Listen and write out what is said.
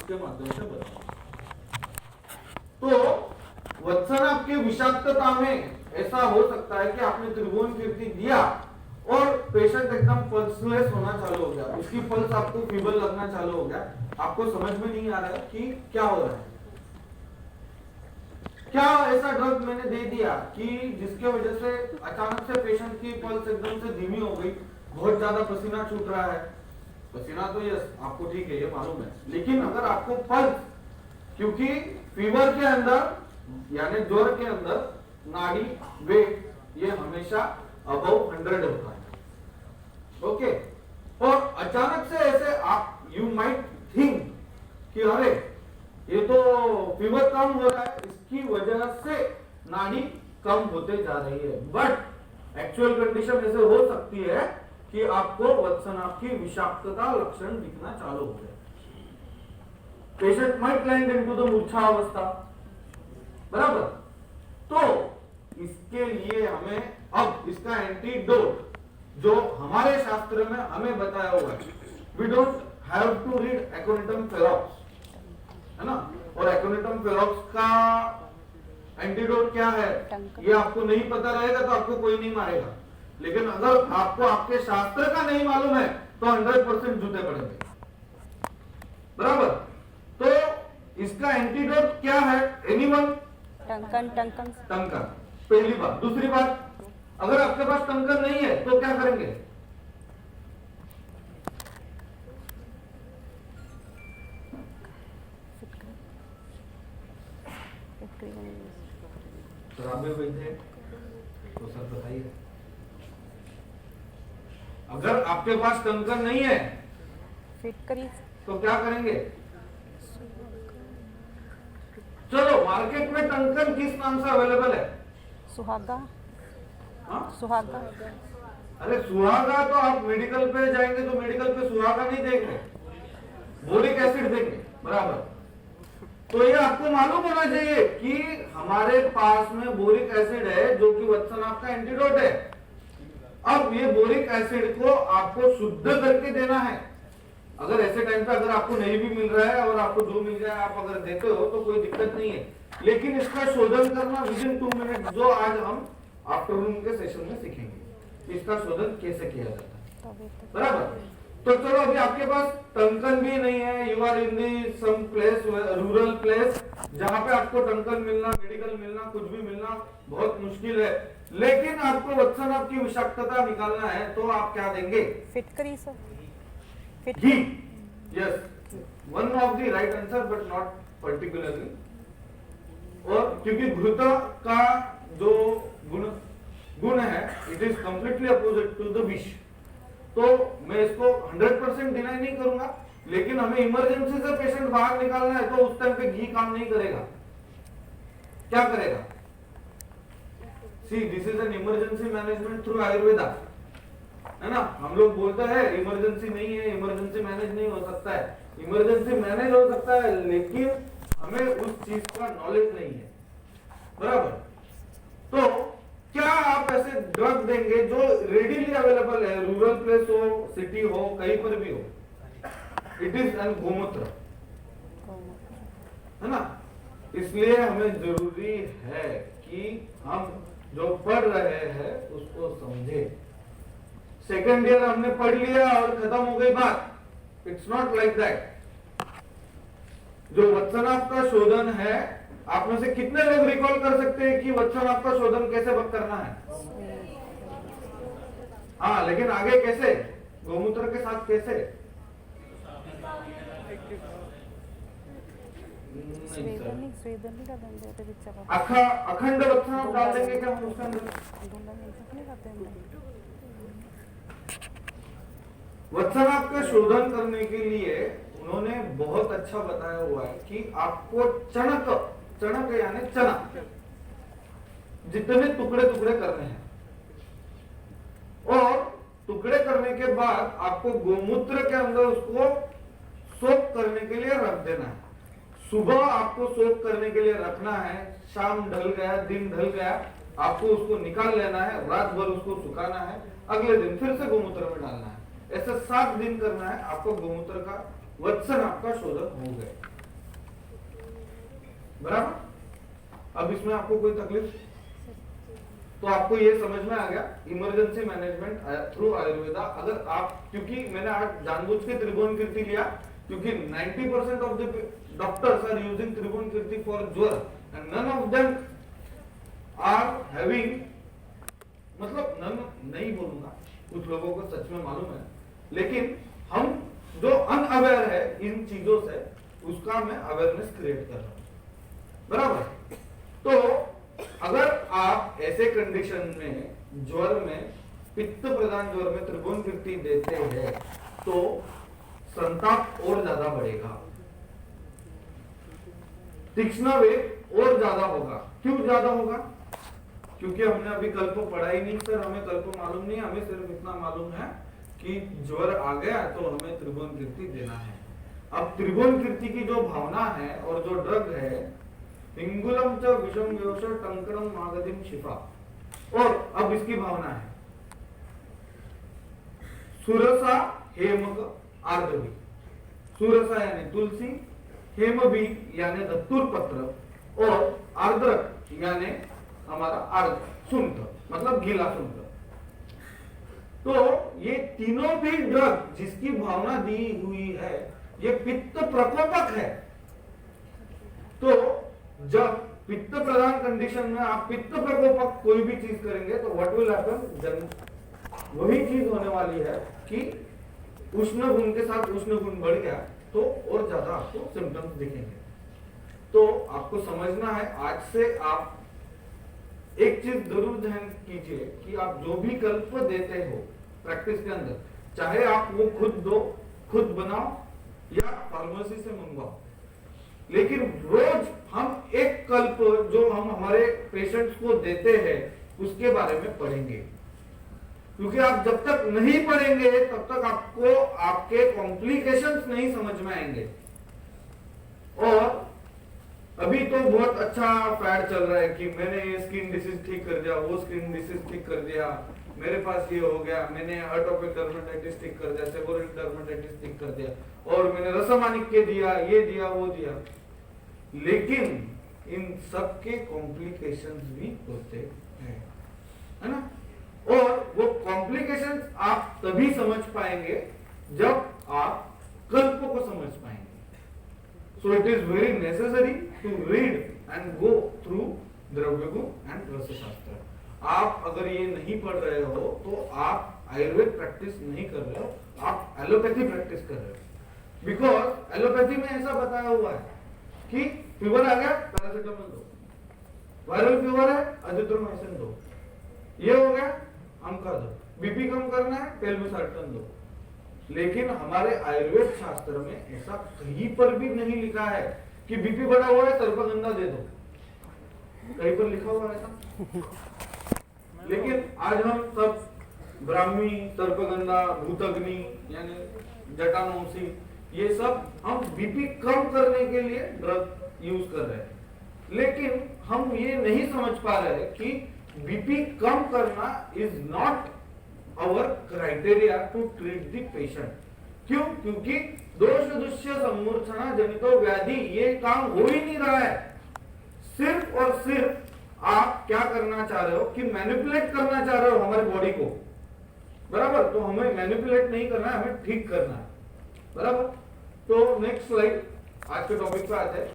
उसके माध्यम से बताऊंगा। तो वत्सनाभ की विषाक्तता में ऐसा हो सकता है कि आपने त्रिभुवन कीर्ति दिया और पेशेंट एकदम पल्सलेस होना चालू हो गया, उसकी पल्स आपको फीबल लगना चालू हो गया, आपको समझ में नहीं आ रहा है कि क्या हो रहा है। क्या ऐसा ड्रग मैंने दे दिया कि जिसके वजह से अचानक से पेशेंट की पल्स एकदम से धीमी हो गई, बहुत ज्यादा पसीना छूट रहा है। पसीना तो यस आपको ठीक है, ये मालूम है, लेकिन अगर आपको पल्स, क्योंकि फीवर के अंदर यानी ज्वर के अंदर नाड़ी वेट ये हमेशा अबव 100 होता है, ओके। और अचानक से ऐसे आप यू माइट थिंक कि अरे ये तो फीवर कम हो रहा है, इसकी वजह से नाड़ी कम होते जा रही है, बट एक्चुअल कंडीशन ऐसे हो सकती है कि आपको वत्सनाभ की विषाक्तता लक्षण दिखना चालू हो जाए। Patient might land into the मूर्छा अवस्था, बराबर। तो इसके लिए हमें अब इसका एंटीडोट जो हमारे शास्त्र में हमें बताया हुआ है, we don't have to read aconitum ferox, है ना, और एक्रोनिटम फेलॉक्स का एंटीडोट क्या है ये आपको नहीं पता रहेगा तो आपको कोई नहीं मारेगा, लेकिन अगर आपको आपके शास्त्र का नहीं मालूम है तो 100% जूते पड़ेंगे, बराबर। तो इसका एंटीडोट क्या है, एनीवन? टंकन टंकन टंकन, पहली बात। दूसरी बात, अगर आपके पास टंकन नहीं है तो क्या करेंगे? शराबे वैसे तो सर बताइए, अगर आपके पास टंकन नहीं है फिट करिए तो क्या करेंगे? चलो मार्केट में टंकन किस नाम से अवेलेबल है? सुहागा। हाँ? सुहागा। अरे सुहागा तो आप मेडिकल पे जाएंगे तो मेडिकल पे सुहागा नहीं देंगे, बोरिक एसिड देंगे, बराबर। तो ये आपको मालूम होना चाहिए कि हमारे पास में बोरिक एसिड है जो कि वत्सनाभ का एंटीडोट है। अब ये बोरिक एसिड को आपको शुद्ध करके देना है। अगर ऐसे टाइम पे अगर आपको नहीं भी मिल रहा है और आपको जो मिल जाए आप अगर देते हो तो कोई दिक्कत नहीं है, लेकिन इसका शोधन करना विदिन 2 मिनट, जो आज हम आफ्टरनून के सेशन में सीखेंगे, इसका शोधन कैसे किया जाता है, बराबर। तो चलो अभी आपके पास टंकन भी नहीं है, you are in the some place, rural place, जहां पे आपको टंकन मिलना, मेडिकल मिलना, कुछ भी मिलना बहुत मुश्किल है, लेकिन आपको वत्सनाभ की विषाक्तता निकालना है तो आप क्या देंगे? फिट करिए sir, fit ghee, yes, one of the right answer but not particularly. और क्योंकि घृत का जो गुण है it is completely opposite to the विष, तो मैं इसको 100% डिनाई नहीं करूंगा, लेकिन हमें इमरजेंसी से पेशेंट बाहर निकालना है तो उस टाइम पे घी काम नहीं करेगा। क्या करेगा? See this is an emergency management through Ayurveda, है ना। हम लोग बोलते हैं इमरजेंसी नहीं है, इमरजेंसी मैनेज नहीं हो सकता है, इमरजेंसी मैनेज हो सकता है, लेकिन हमें उस चीज का नॉलेज नहीं है, बराबर। तो क्या आप ऐसे ड्रग देंगे जो रेडीली अवेलेबल है, रूरल प्लेस हो, सिटी हो, कहीं पर भी हो, इट इज एन गोमूत्र, है ना। इसलिए हमें जरूरी है कि हम जो पढ़ रहे हैं उसको समझे। सेकेंड ईयर हमने पढ़ लिया और खत्म हो गई बात, इट्स नॉट लाइक दैट। जो वत्सनाभ का शोधन है, आप में से कितने लोग रिकॉल कर सकते हैं कि वत्सनाभ का शोधन कैसे करना है? हाँ, लेकिन आगे कैसे? गोमूत्र के साथ कैसे? अखंड वत्सनाभ डाल देंगे क्या हम उसके अंदर? वत्सनाभ का शोधन करने के लिए उन्होंने बहुत अच्छा बताया हुआ है कि आपको चणक यानी चना जितने टुकड़े टुकड़े करने हैं, और टुकड़े करने के बाद आपको गोमूत्र के अंदर उसको सोक करने के लिए रख देना है। सुबह आपको सोक करने के लिए रखना है, शाम ढल गया, दिन ढल गया, आपको उसको निकाल लेना है, रात भर उसको सुखाना है, अगले दिन फिर से गोमूत्र में डालना है। ऐसे 7 दिन करना है, आपको गोमूत्र का वत्सनाभ का शोधन हो गया। बराबर। अब इसमें आपको कोई तकलीफ, तो आपको ये समझ में आ गया इमरजेंसी मैनेजमेंट थ्रू आयुर्वेदा। अगर आप, क्योंकि मैंने आज जानबूझ के त्रिभुवन कीर्ति लिया क्योंकि 90% of the doctors are using Tribhuvan Kirti for ज्वर and none of them are having, मतलब नन नहीं बोलूंगा, कुछ लोगों को सच में मालूम है, लेकिन हम जो अनअवेयर है इन चीजों से, उसका मैं अवेयरनेस क्रिएट कर रहा हूं, बराबर। तो अगर आप ऐसे कंडीशन में ज्वर में, पित्त प्रधान ज्वर में त्रिभुवन कीर्ति देते हैं तो संताप और ज्यादा बढ़ेगा, तीक्ष्ण वेग और ज्यादा होगा। क्यों ज्यादा होगा? क्योंकि हमने अभी कल्प पढ़ा ही नहीं सर, हमें कल्प मालूम नहीं, हमें सिर्फ इतना मालूम है कि ज्वर आ गया तो हमें त्रिभुवन कीर्ति देना है। अब त्रिभुवन कीर्ति की जो भावना है और जो ड्रग है, इंगुलम च विषम व्योष टंकरम मागधिम शिफा, और अब इसकी भावना है सुरसा हेमक आर्द्रवी। सुरसा यानी तुलसी, हेमबी यानी धतूर पत्र, और आर्द्रक यानी हमारा आर्द्र सुंठ, मतलब गीला सुंठ। तो ये तीनों भी ड्रग जिसकी भावना दी हुई है, ये पित्त प्रकोपक है। तो जब पित्त प्रधान कंडीशन में आप पित्त प्रकोपक कोई भी चीज करेंगे तो व्हाट विल हैपन, वही चीज होने वाली है कि उष्ण गुण के साथ उष्ण गुण बढ़ गया तो और ज्यादा आपको सिम्टम्स दिखेंगे। तो आपको समझना है, आज से आप एक चीज जरूर ध्यान कीजिए कि आप जो भी कल्प देते हो प्रैक्टिस के अंदर, चाहे आप वो खुद दो, खुद बनाओ या फार्मेसी से मंगवाओ, लेकिन रोज हम एक कल्प जो हम हमारे पेशेंट्स को देते हैं उसके बारे में पढ़ेंगे। क्योंकि आप जब तक नहीं पढ़ेंगे तब तक आपको आपके कॉम्प्लिकेशंस नहीं समझ में आएंगे। और अभी तो बहुत अच्छा फैड चल रहा है कि मैंने ये स्किन डिसीज ठीक कर दिया, वो स्किन डिसीज ठीक कर दिया, मेरे पास ये हो गया, मैंने एटोपिक डर्मेटाइटिस ठीक कर दिया, सेबोरिक डर्मेटाइटिस ठीक कर दिया, और मैंने रसमानिक के दिया, ये दिया, वो दिया। लेकिन इन सब के कॉम्प्लिकेशंस भी होते हैं, है ना। और वो कॉम्प्लिकेशंस आप तभी समझ पाएंगे जब आप कल्प को समझ पाएंगे। So it is very necessary to read and go through द्रव्यगुण and रसशास्त्र। आप अगर ये नहीं पढ़ रहे हो तो आप आयुर्वेद प्रैक्टिस नहीं कर रहे हो, आप एलोपैथी प्रैक्टिस कर रहे हो। बिकॉज एलोपैथी में ऐसा बताया हुआ है कि फीवर आ गया पैरासिटामोल दो, वायरल फीवर है अजिथ्रोमाइसिन दो, ये हो गया अमका दो, बीपी कम करना है टेलमिसार्टन दो। लेकिन हमारे आयुर्वेद शास्त्र में ऐसा कहीं पर भी नहीं लिखा है कि बीपी बढ़ा हुआ है सर्पगंधा दे दो, कहीं पर लिखा हुआ है ऐसा? लेकिन आज हम सब ब्राह्मी, सर्पगंधा, भूतग्नि यानी जटामांसी, ये सब हम बीपी कम करने के लिए ड्रग यूज कर रहे हैं। लेकिन हम ये नहीं समझ पा रहे कि बीपी कम करना is not our criteria to treat the patient। क्यों? क्योंकि दोष दुष्य सम्मूर्छना जनितो व्याधि ये काम हो ही नहीं रहा है। सिर्फ और सिर्फ आप क्या करना चाह रहे हो कि मैनिपुलेट करना चाह रहे हो हमारी बॉडी को, बराबर। तो हमें मैनिपुलेट नहीं करना है, हमें ठीक करना है, बराबर। तो नेक्स्ट स्लाइड, आज के टॉपिक पे आते हैं।